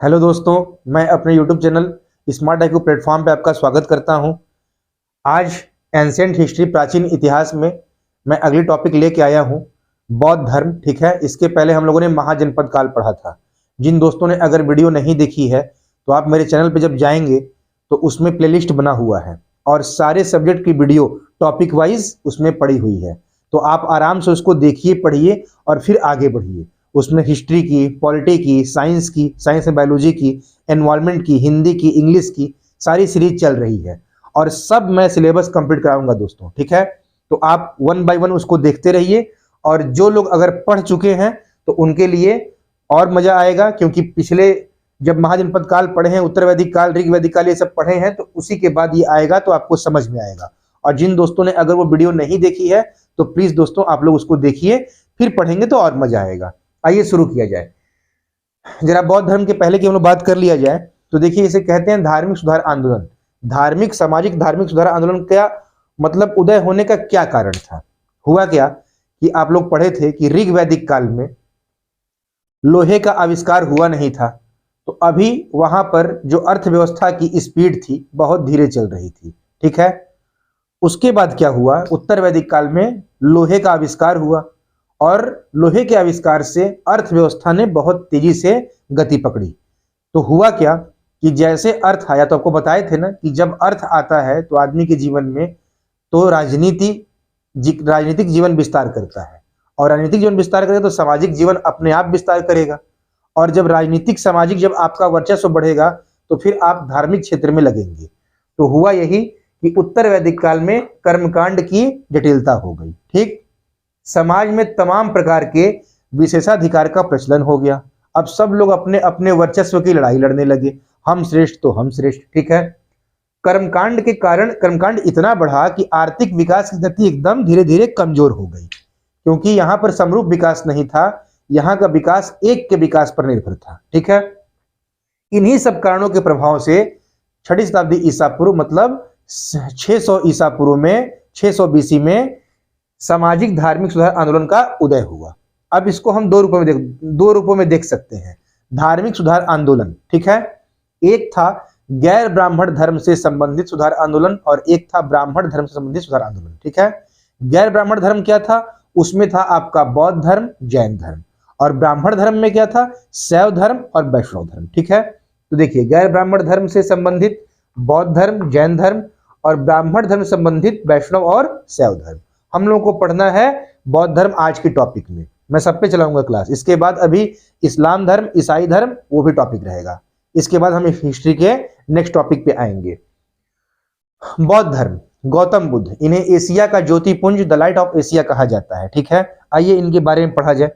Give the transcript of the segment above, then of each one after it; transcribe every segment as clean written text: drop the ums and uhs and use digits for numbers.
Hello दोस्तों, मैं अपने YouTube channel smart IQ platform पे आपका स्वागत करता हूं। आज एंशिएंट हिस्ट्री प्राचीन इतिहास में मैं अगली टॉपिक लेके आया हूं, बौद्ध धर्म। ठीक है, इसके पहले हम लोगों ने महाजनपद काल पढ़ा था। जिन दोस्तों ने अगर वीडियो नहीं देखी है तो आप मेरे चैनल पे जब जाएंगे तो उसमें प्लेलिस्ट बना हुआ है और सारे सब्जेक्ट की वीडियो टॉपिक वाइज उसमें पड़ी हुई है। तो आप आराम से उसको देखिए, पढ़िए और फिर आगे बढ़िए। उसमें हिस्ट्री की, पॉलिटी की, साइंस एंड बायोलॉजी की, एनवायरनमेंट की, हिंदी की, इंग्लिश की सारी सीरीज चल रही है और सब मैं सिलेबस कंप्लीट कराऊंगा दोस्तों। ठीक है, तो आप वन बाय वन उसको देखते रहिए। और जो लोग अगर पढ़ चुके हैं तो उनके लिए और मजा आएगा, क्योंकि पिछले जब महाजनपद काल पढ़े हैं, उत्तर वैदिक काल, ऋग वैदिक काल, ये सब पढ़े हैं, तो उसी के बाद ये आएगा तो आपको समझ में आएगा। और जिन दोस्तों ने अगर वो वीडियो नहीं देखी है तो प्लीज दोस्तों आप लोग उसको देखिए, फिर पढ़ेंगे तो और मजा आएगा। आइए शुरू किया जाए। जरा बौद्ध धर्म के पहले की हम लोग बात कर लिया जाए तो देखिए, इसे कहते हैं धार्मिक सुधार आंदोलन। धार्मिक, सामाजिक धार्मिक सुधार आंदोलन का मतलब उदय होने का क्या कारण था? हुआ क्या कि आप लोग पढ़े थे कि ऋग वैदिक काल में लोहे का आविष्कार हुआ नहीं था, तो अभी वहां पर जो अर्थव्यवस्था की स्पीड थी बहुत धीरे चल रही थी। ठीक है, उसके बाद क्या हुआ, उत्तर वैदिक काल में लोहे का आविष्कार हुआ और लोहे के आविष्कार से अर्थव्यवस्था ने बहुत तेजी से गति पकड़ी। तो हुआ क्या कि जैसे अर्थ आया, तो आपको बताए थे ना कि जब अर्थ आता है तो आदमी के जीवन में तो राजनीतिक जीवन विस्तार करता है, और राजनीतिक जीवन विस्तार करेगा तो सामाजिक जीवन अपने आप विस्तार करेगा। और जब राजनीतिक सामाजिक जब आपका वर्चस्व बढ़ेगा तो फिर आप धार्मिक क्षेत्र में लगेंगे। तो हुआ यही कि उत्तर वैदिक काल में कर्मकांड की जटिलता हो गई। ठीक, समाज में तमाम प्रकार के विशेषाधिकार का प्रचलन हो गया। अब सब लोग अपने अपने वर्चस्व की लड़ाई लड़ने लगे, हम श्रेष्ठ तो हम श्रेष्ठ। ठीक है, कर्मकांड के कारण कर्मकांड इतना बढ़ा कि आर्थिक विकास की गति एकदम धीरे धीरे कमजोर हो गई, क्योंकि यहां पर समरूप विकास नहीं था, यहां का विकास एक के विकास पर निर्भर था। ठीक है, इन्हीं सब कारणों के प्रभाव से 6वीं शताब्दी ईसा पूर्व मतलब 600 ईसा पूर्व में, 600 BC में सामाजिक धार्मिक सुधार आंदोलन का उदय हुआ। अब इसको हम दो रूपों में देख सकते हैं, धार्मिक सुधार आंदोलन। ठीक है, एक था गैर ब्राह्मण धर्म से संबंधित सुधार आंदोलन और एक था ब्राह्मण धर्म से संबंधित सुधार आंदोलन। ठीक है, गैर ब्राह्मण धर्म क्या था? उसमें था आपका बौद्ध धर्म, जैन धर्म। और ब्राह्मण धर्म में क्या था? शैव धर्म और वैष्णव धर्म। ठीक है, तो देखिए, गैर ब्राह्मण धर्म से संबंधित बौद्ध धर्म, जैन धर्म, और ब्राह्मण धर्म से संबंधित वैष्णव और शैव धर्म। हम लोगों को पढ़ना है बौद्ध धर्म आज की टॉपिक में, मैं सब पे चलाऊंगा क्लास। इसके बाद अभी इस्लाम धर्म, ईसाई धर्म, वो भी टॉपिक रहेगा। इसके बाद हम हिस्ट्री के नेक्स्ट टॉपिक पे आएंगे। बौद्ध धर्म, गौतम बुद्ध, इन्हें एशिया का ज्योतिपुंज, द लाइट ऑफ एशिया कहा जाता है। ठीक है, आइए इनके बारे में पढ़ा जाए।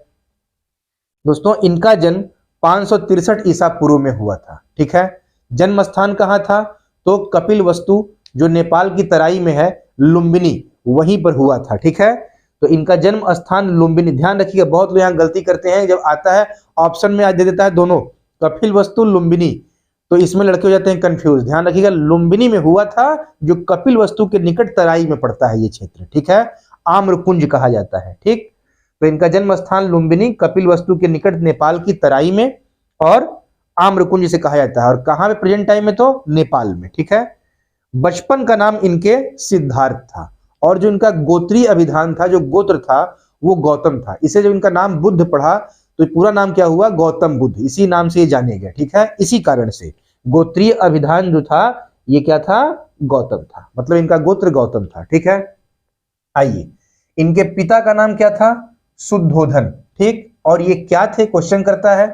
दोस्तों, इनका जन्म 563 ईसा पूर्व में हुआ था। ठीक है, जन्म स्थान कहाँ था? तो कपिल वस्तु जो नेपाल की तराई में है, लुम्बिनी, वहीं पर हुआ था। ठीक है, तो इनका जन्म स्थान लुम्बिनी। ध्यान रखिएगा, बहुत लोग यहाँ गलती करते हैं, जब आता है ऑप्शन में आज दे देता है दोनों, कपिल वस्तु, लुम्बिनी, तो इसमें लड़के हो जाते हैं कंफ्यूज। ध्यान रखिएगा, लुम्बिनी में हुआ था, जो कपिल वस्तु के निकट तराई में पड़ता है ये क्षेत्र। ठीक है, आम्रकुंज कहा जाता है। ठीक, तो इनका जन्म स्थान लुम्बिनी, कपिल वस्तु के निकट नेपाल की तराई में, और आम्रकुंज से कहा जाता है। और कहाँ पे प्रेजेंट टाइम में? तो नेपाल में। ठीक है, बचपन का नाम इनके सिद्धार्थ था, और जो इनका गोत्रीय अभिधान था, जो गोत्र था, वो गौतम था। इसे जब इनका नाम बुद्ध पढ़ा तो पूरा नाम क्या हुआ? गौतम बुद्ध। इसी नाम से ये जाने गए। ठीक है, इसी कारण से गोत्रीय अभिधान जो था ये क्या था? गौतम था, मतलब इनका गोत्र गौतम था। ठीक है, आइए, इनके पिता का नाम क्या था? शुद्धोधन। ठीक, और ये क्या थे? क्वेश्चन करता है,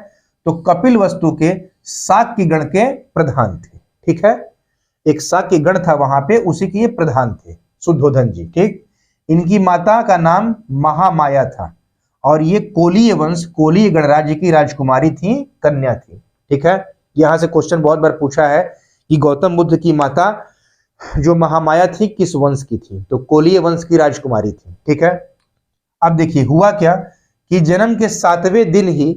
तो कपिल वस्तु के शाक्य गण के प्रधान थे। ठीक है, एक शाक्य गण था वहां पे, उसी के ये प्रधान थे शुद्धोधन जी। ठीक, इनकी माता का नाम महामाया था, और ये कोलीय वंश, कोलीय गणराज्य की राजकुमारी थी, कन्या थी। ठीक है, यहां से क्वेश्चन बहुत बार पूछा है कि गौतम बुद्ध की माता जो महामाया थी किस वंश की थी? तो कोलीय वंश की राजकुमारी थी। ठीक है, अब देखिए हुआ क्या कि जन्म के 7वें दिन ही,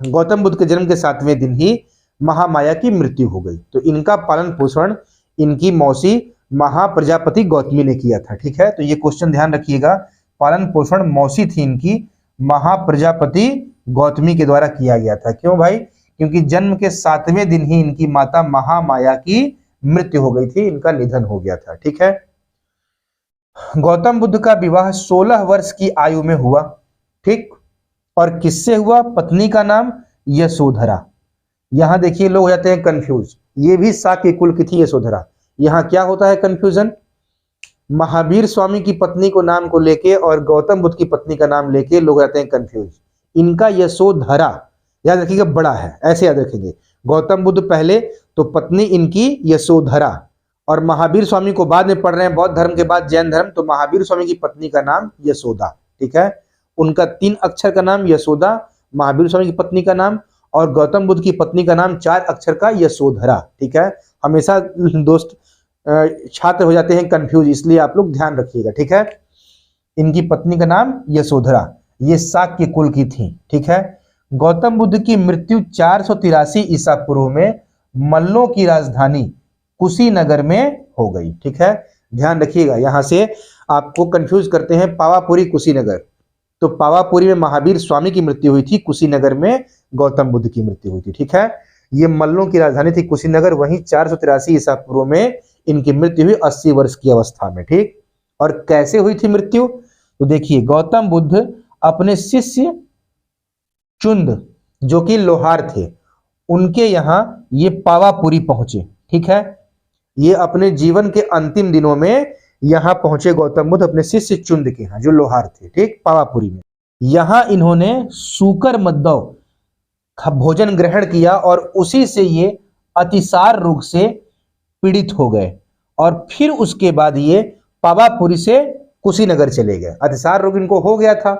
गौतम बुद्ध के जन्म के 7वें दिन ही महामाया की मृत्यु हो गई। तो इनका पालन पोषण इनकी मौसी महाप्रजापति गौतमी ने किया था। ठीक है, तो ये क्वेश्चन ध्यान रखिएगा, पालन पोषण मौसी थी इनकी, महाप्रजापति गौतमी के द्वारा किया गया था। क्यों भाई? क्योंकि जन्म के 7वें दिन ही इनकी माता महामाया की मृत्यु हो गई थी, इनका निधन हो गया था। ठीक है। गौतम बुद्ध का विवाह 16 वर्ष की आयु में हुआ। ठीक। और किससे हुआ? पत्नी का नाम यशोधरा। यहां देखिए लोग हो जाते हैं कंफ्यूज, ये भी शाक्य कुल की थी यशोधरा। यहां क्या होता है कंफ्यूजन? महावीर स्वामी की पत्नी को नाम को लेके और गौतम बुद्ध की पत्नी का नाम लेके लोग रहते हैं कंफ्यूज। इनका यशोधरा याद रखिएगा, बड़ा है, ऐसे याद रखेंगे। गौतम बुद्ध पहले, तो पत्नी इनकी यशोधरा, और महावीर स्वामी को बाद में पढ़ रहे हैं, बौद्ध धर्म के बाद जैन धर्म, तो महावीर स्वामी की पत्नी का नाम यशोदा। ठीक है। उनका 3 अक्षर का नाम यशोदा, महावीर स्वामी की पत्नी का नाम, और गौतम बुद्ध की पत्नी का नाम 4 अक्षर का यशोधरा। ठीक है। हमेशा दोस्त छात्र हो जाते हैं कंफ्यूज, इसलिए आप लोग ध्यान रखिएगा। ठीक है। इनकी पत्नी का नाम यशोधरा, ये शाक्य कुल की थी। ठीक है। गौतम बुद्ध की मृत्यु 483 ईसा पूर्व में मल्लों की राजधानी कुशीनगर में हो गई। ठीक है। ध्यान रखिएगा, यहां से आपको कंफ्यूज करते हैं पावापुरी कुशीनगर, तो पावापुरी में महावीर स्वामी की मृत्यु हुई थी, कुशीनगर में गौतम बुद्ध की मृत्यु हुई थी। ठीक है। ये मल्लों की राजधानी थी कुशीनगर, वहीं 483 ईसा पूर्व में इनकी मृत्यु हुई 80 वर्ष की अवस्था में। ठीक। और कैसे हुई थी मृत्यु? तो देखिए, गौतम बुद्ध अपने शिष्य चुंद जो कि लोहार थे, उनके यहां ये पावापुरी पहुंचे। ठीक है। ये अपने जीवन के अंतिम दिनों में यहां पहुंचे गौतम बुद्ध अपने शिष्य चुंद के यहां, जो लोहार थे। ठीक, पावापुरी में। यहां इन्होंने सूकर मद्दव भोजन ग्रहण किया और उसी से ये अतिसार रोग से पीड़ित हो गए, और फिर उसके बाद ये पावापुरी से कुशीनगर चले गए। अतिसार रोग इनको हो गया था,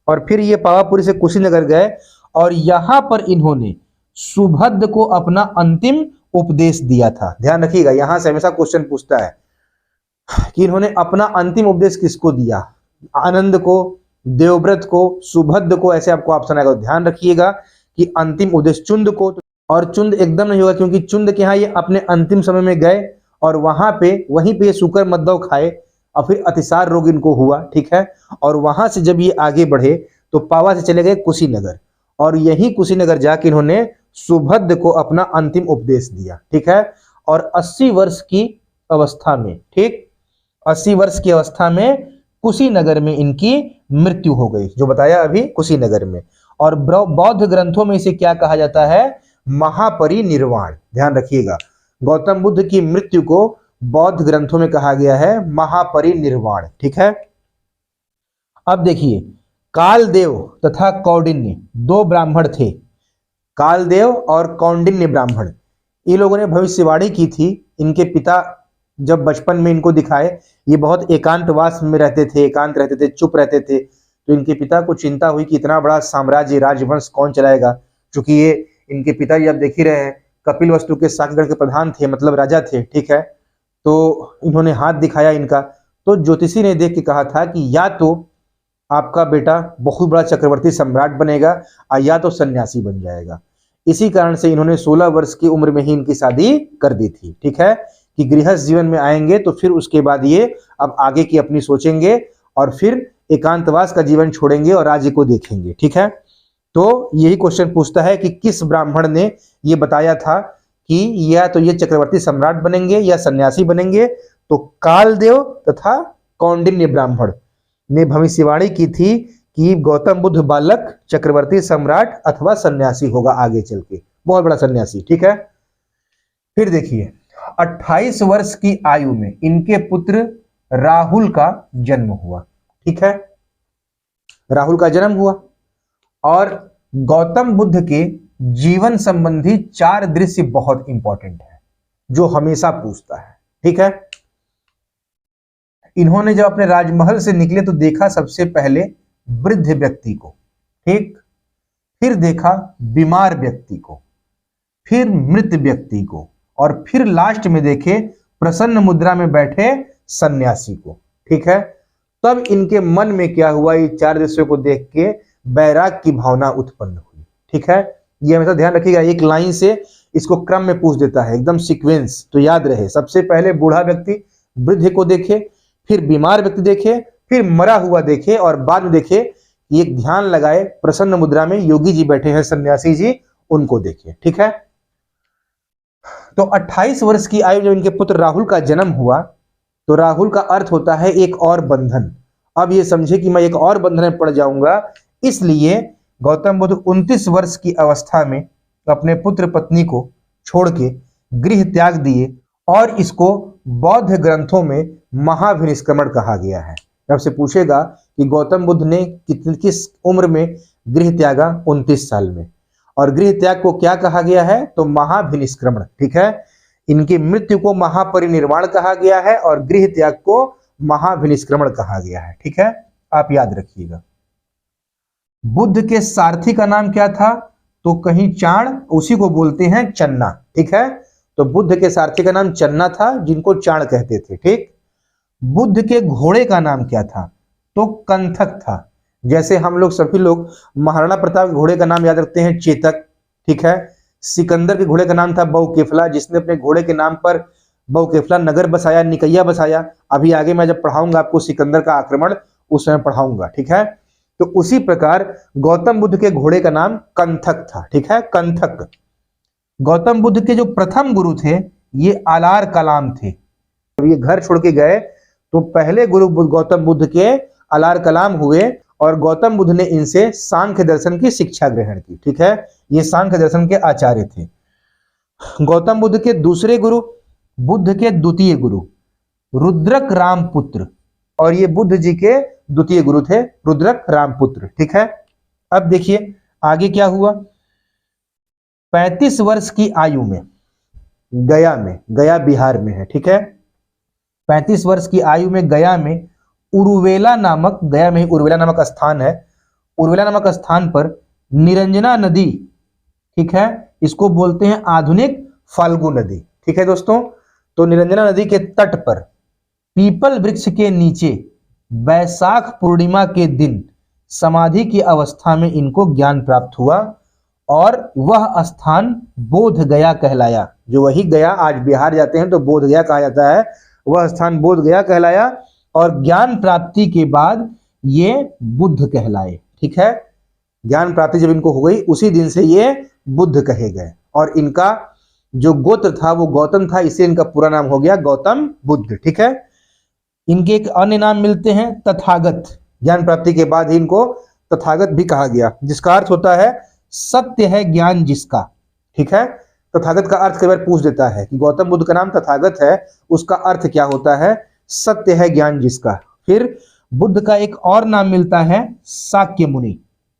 और फिर ये पावापुरी से कुशीनगर गए, और यहां पर इन्होंने सुभद्र को अपना अंतिम उपदेश दिया था। ध्यान रखिएगा, यहां से हमेशा क्वेश्चन पूछता है कि इन्होंने अपना अंतिम उपदेश किसको दिया? आनंद को, देवव्रत को, सुभद्र को, ऐसे आपको ऑप्शन आएगा। ध्यान रखिएगा कि अंतिम उपदेश चुंद को, और चुंद एकदम नहीं होगा, क्योंकि चुंद के यहाँ ये अपने अंतिम समय में गए और वहीं पे सूकर मद्दव खाए, और फिर अतिसार रोग इनको हुआ। ठीक है। और वहां से जब ये आगे बढ़े तो पावा से चले गए कुशीनगर, और यही कुशीनगर जाके इन्होंने सुभद्र को अपना अंतिम उपदेश दिया। ठीक है। और 80 वर्ष की अवस्था में, ठीक, 80 वर्ष की अवस्था में कुशीनगर में इनकी मृत्यु हो गई, जो बताया अभी, कुशीनगर में। और बौद्ध ग्रंथों में इसे क्या कहा जाता है? महापरिनिर्वाण। ध्यान रखिएगा, गौतम बुद्ध की मृत्यु को बौद्ध ग्रंथों में कहा गया है महापरिनिर्वाण। ठीक है। अब देखिए, कालदेव तथा कौंडिन्य 2 ब्राह्मण थे। कालदेव और कौंडिन्य ब्राह्मण, ये लोगों ने भविष्यवाणी की थी। इनके पिता जब बचपन में इनको दिखाए, ये बहुत एकांतवास में रहते थे, एकांत रहते थे, चुप रहते थे, तो इनके पिता को चिंता हुई कि इतना बड़ा साम्राज्य, राजवंश कौन चलाएगा। क्योंकि ये इनके पिताजी आप देख ही रहे हैं, कपिलवस्तु के शाक्यगढ़ के प्रधान थे, मतलब राजा थे। ठीक है। तो इन्होंने हाथ दिखाया इनका, तो ज्योतिषी ने देख के कहा था कि या तो आपका बेटा बहुत बड़ा चक्रवर्ती सम्राट बनेगा, या तो सन्यासी बन जाएगा। इसी कारण से इन्होंने 16 वर्ष की उम्र में ही इनकी शादी कर दी थी। ठीक है, कि गृहस्थ जीवन में आएंगे तो फिर उसके बाद ये अब आगे की अपनी सोचेंगे, और फिर एकांतवास का जीवन छोड़ेंगे और राज्य को देखेंगे। ठीक है। तो यही क्वेश्चन पूछता है कि किस ब्राह्मण ने ये बताया था कि या तो ये चक्रवर्ती सम्राट बनेंगे या सन्यासी बनेंगे? तो कालदेव तथा कौंडिन्य ब्राह्मण ने भविष्यवाणी की थी कि गौतम बुद्ध बालक चक्रवर्ती सम्राट अथवा सन्यासी होगा आगे चल के, बहुत बड़ा सन्यासी। ठीक है। फिर देखिए, 28 वर्ष की आयु में इनके पुत्र राहुल का जन्म हुआ। ठीक है, राहुल का जन्म हुआ, और गौतम बुद्ध के जीवन संबंधी 4 दृश्य बहुत इंपॉर्टेंट है, जो हमेशा पूछता है। ठीक है। इन्होंने जब अपने राजमहल से निकले तो देखा सबसे पहले वृद्ध व्यक्ति को, ठीक, फिर देखा बीमार व्यक्ति को, फिर मृत व्यक्ति को, और फिर लास्ट में देखे प्रसन्न मुद्रा में बैठे सन्यासी को। ठीक है। तब इनके मन में क्या हुआ? ये 4 दृश्यों को देख के बैराग की भावना उत्पन्न हुई। ठीक है। ये हमेशा ध्यान रखिएगा, एक लाइन से इसको क्रम में पूछ देता है, एकदम सीक्वेंस, तो याद रहे। सबसे पहले बूढ़ा व्यक्ति वृद्ध को देखे, फिर बीमार व्यक्ति देखे, फिर मरा हुआ देखे, और बाद में देखे एक ध्यान लगाए प्रसन्न मुद्रा में योगी जी बैठे हैं, सन्यासी जी, उनको देखिए। ठीक है, तो 28 वर्ष की आयु जब इनके पुत्र राहुल का जन्म हुआ तो राहुल का अर्थ होता है एक और बंधन। अब ये समझे कि मैं एक और बंधन में पड़ जाऊंगा, इसलिए गौतम बुद्ध 29 वर्ष की अवस्था में अपने पुत्र पत्नी को छोड़ के गृह त्याग दिए और इसको बौद्ध ग्रंथों में महाभिनिष्क्रमण कहा गया है। आपसे पूछेगा कि गौतम बुद्ध ने किस उम्र में गृह त्यागा? 29 साल में। और गृह त्याग को क्या कहा गया है? तो महाभिनिष्क्रमण। ठीक है, इनकी मृत्यु को महापरिनिर्वाण कहा गया है और गृह त्याग को महाभिनिष्क्रमण कहा गया है। ठीक है, आप याद रखिएगा। बुद्ध के सारथी का नाम क्या था? तो कहीं चाण, उसी को बोलते हैं चन्ना। ठीक है, तो बुद्ध के सारथी का नाम चन्ना था, जिनको चाण कहते थे। ठीक, बुद्ध के घोड़े का नाम क्या था? तो कंथक था। जैसे हम लोग सभी लोग महाराणा प्रताप के घोड़े का नाम याद रखते हैं चेतक। ठीक है, सिकंदर के घोड़े का नाम था बहुकेफला, जिसने अपने घोड़े के नाम पर बहुकेफला नगर बसाया, निकैया बसाया। अभी आगे मैं जब पढ़ाऊंगा आपको सिकंदर का आक्रमण, उस समय पढ़ाऊंगा। ठीक है, तो उसी प्रकार गौतम बुद्ध के घोड़े का नाम कंथक था। ठीक है, कंथक। गौतम बुद्ध के जो प्रथम गुरु थे ये आलार कलाम थे। जब ये घर छोड़ के गए तो पहले गुरु गौतम बुद्ध के आलार कलाम हुए और गौतम बुद्ध ने इनसे सांख्य दर्शन की शिक्षा ग्रहण की। ठीक है, ये सांख्य दर्शन के आचार्य थे। गौतम बुद्ध के दूसरे गुरु, बुद्ध के द्वितीय गुरु रुद्रक रामपुत्र, और ये बुद्ध जी के द्वितीय गुरु थे रुद्रक रामपुत्र। ठीक है, अब देखिए आगे क्या हुआ। 35 वर्ष की आयु में गया में, गया बिहार में है। ठीक है, 35 वर्ष की आयु में गया में उरुवेला नामक, गया में उरुवेला नामक स्थान है, उरुवेला नामक स्थान पर निरंजना नदी, ठीक है, इसको बोलते हैं आधुनिक फाल्गु नदी। ठीक है दोस्तों, तो निरंजना नदी के तट पर पीपल वृक्ष के नीचे वैशाख पूर्णिमा के दिन समाधि की अवस्था में इनको ज्ञान प्राप्त हुआ और वह स्थान बोध गया कहलाया। जो वही गया, आज बिहार जाते हैं तो बोध गया कहा जाता है, वह स्थान बोध गया कहलाया और ज्ञान प्राप्ति के बाद ये बुद्ध कहलाए। ठीक है, ज्ञान प्राप्ति जब इनको हो गई उसी दिन से ये बुद्ध कहे गए और इनका जो गोत्र था वो गौतम था, इससे इनका पूरा नाम हो गया गौतम बुद्ध। ठीक है, इनके एक अन्य नाम मिलते हैं तथागत। ज्ञान प्राप्ति के बाद ही इनको तथागत भी कहा गया, जिसका अर्थ होता है सत्य है ज्ञान जिसका। ठीक है, तथागत का अर्थ कई बार पूछ देता है कि गौतम बुद्ध का नाम तथागत है, उसका अर्थ क्या होता है? सत्य है ज्ञान जिसका। फिर बुद्ध का एक और नाम मिलता है शाक्य मुनि।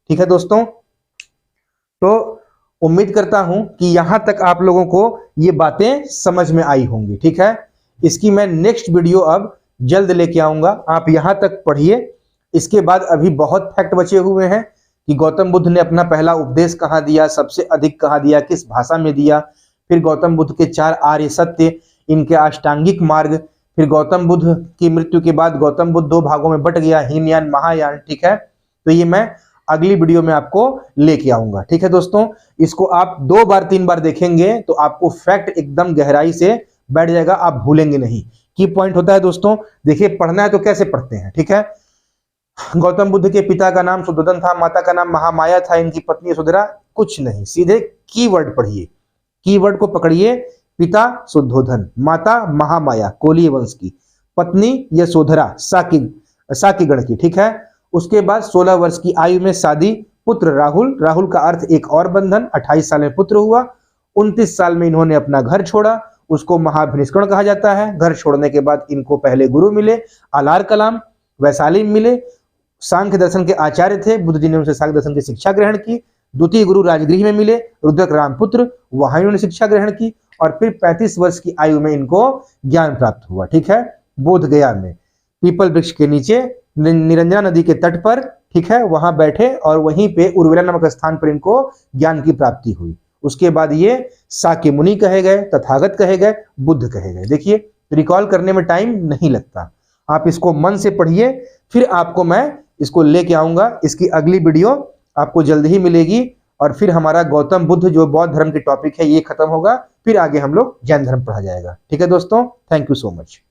ठीक है दोस्तों, तो उम्मीद करता हूं कि यहां तक आप लोगों को ये बातें समझ में आई होंगी। ठीक है, इसकी मैं नेक्स्ट वीडियो अब जल्द लेके आऊंगा, आप यहां तक पढ़िए। इसके बाद अभी बहुत फैक्ट बचे हुए हैं कि गौतम बुद्ध ने अपना पहला उपदेश कहाँ दिया, सबसे अधिक कहाँ दिया, किस भाषा में दिया, फिर गौतम बुद्ध के 4 आर्य सत्य, इनके अष्टांगिक मार्ग, फिर गौतम बुद्ध की मृत्यु के बाद गौतम बुद्ध 2 भागों में बट गया, हीनयान महायान। ठीक है, तो ये मैं अगली वीडियो में आपको लेके आऊंगा। ठीक है दोस्तों, इसको आप 2 बार 3 बार देखेंगे तो आपको फैक्ट एकदम गहराई से बैठ जाएगा, आप भूलेंगे नहीं। की पॉइंट होता है दोस्तों, देखिए पढ़ना है तो कैसे पढ़ते हैं। ठीक है, गौतम बुद्ध के पिता का नाम शुद्धोधन था, माता का नाम महामाया था, इनकी पत्नी यशोधरा। कुछ नहीं, सीधे कीवर्ड पढ़िए, कीवर्ड को पकड़िए। पिता शुद्धोधन, माता महामाया कोलीय वंश की, पत्नी यशोधरा साकी गण की। ठीक है, उसके बाद 16 वर्ष की आयु में शादी, पुत्र राहुल, राहुल का अर्थ एक और बंधन, 28 साल में पुत्र हुआ। 29 साल में इन्होंने अपना घर छोड़ा, उसको महाभिनिष्क्रमण कहा जाता है। घर छोड़ने के बाद इनको पहले गुरु मिले आलार कलाम, वैशाली मिले, सांख्य दर्शन के आचार्य थे, बुद्ध जी ने उनसे सांख्य दर्शन की शिक्षा ग्रहण की। द्वितीय गुरु राजगृह में मिले रुद्रक रामपुत्र, वहां इन्होंने शिक्षा ग्रहण की और फिर 35 वर्ष की आयु में इनको ज्ञान प्राप्त हुआ। ठीक है, बोध गया में पीपल वृक्ष के नीचे निरंजना नदी के तट पर, ठीक है, वहां बैठे और वहीं पे उर्वेला नामक स्थान पर इनको ज्ञान की प्राप्ति हुई। उसके बाद ये शाक्य मुनि कहे गए, तथागत कहे गए, बुद्ध कहे गए। देखिए रिकॉल करने में टाइम नहीं लगता, आप इसको मन से पढ़िए, फिर आपको मैं इसको लेके आऊंगा। इसकी अगली वीडियो आपको जल्द ही मिलेगी और फिर हमारा गौतम बुद्ध जो बौद्ध धर्म की टॉपिक है ये खत्म होगा, फिर आगे हम लोग जैन धर्म पढ़ा जाएगा। ठीक है दोस्तों, थैंक यू सो मच।